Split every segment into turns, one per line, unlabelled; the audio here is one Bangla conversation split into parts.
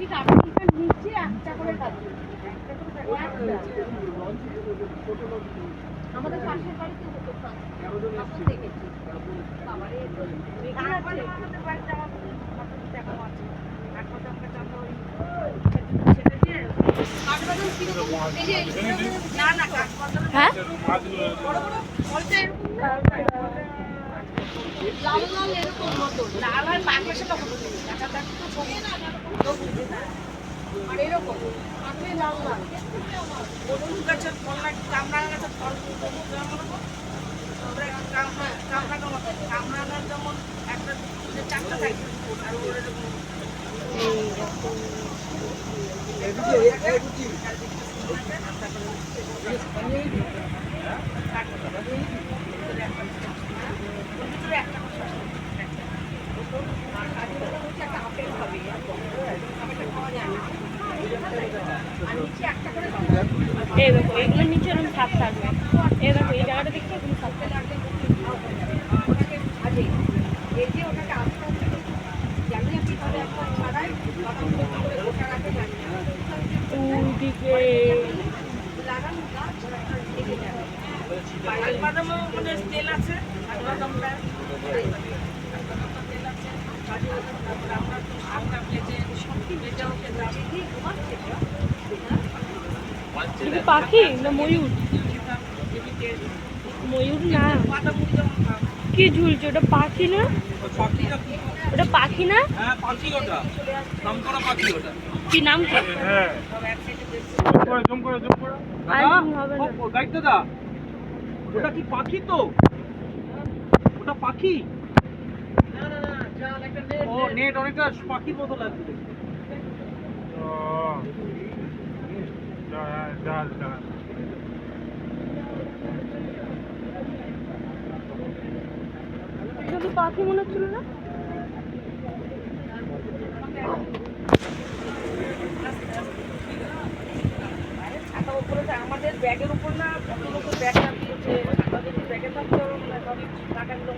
নিচে একটা করে থাকে, আমাদের পাশের বাড়িতে হতো, তখন দেখেছি। বাবারে আমাদের বাড়িতে আমার দেখা আছে হ্যাঁ লাল লাল এরকম মতো লাল আর পাখি সেটা হতো আর এরকম আপনি লাল লাল বদল গাছের ফল না কামরাঙা গাছের ফল কামরাঙা যেমন একটা চারটা থাকে আর ওরকম এই দেখো এগুলোর নিচে এরকম ছাপ থাকবে, এই দেখো এই জায়গাটা দেখতে এরকম ছাপ থাকবে। তেল আছে পাখি না ময়ূর? ময়ূর না, কি ঝুলছে ওটা? পাখি না? ওটা পাখি না? কি নাম?
ওটা কি পাখি? তো ওটা পাখি? ও নেট, অনেকটা পাখির মতো লাগছে।
শুধু পাখি মনে হচ্ছিল না? আমাদের ব্যাগের উপর না কত লোকের ব্যাগ দিয়েছে, ব্যাগে থাকতো টাকা দিল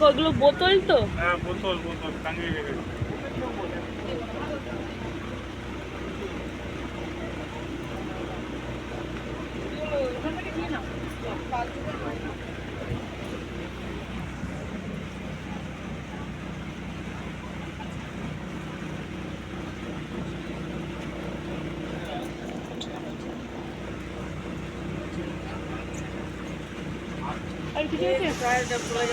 ওগুলো বোতল তো?
হ্যাঁ বোতল বোতল টাঙিয়ে রেখেছে।
আর কিছু আছে?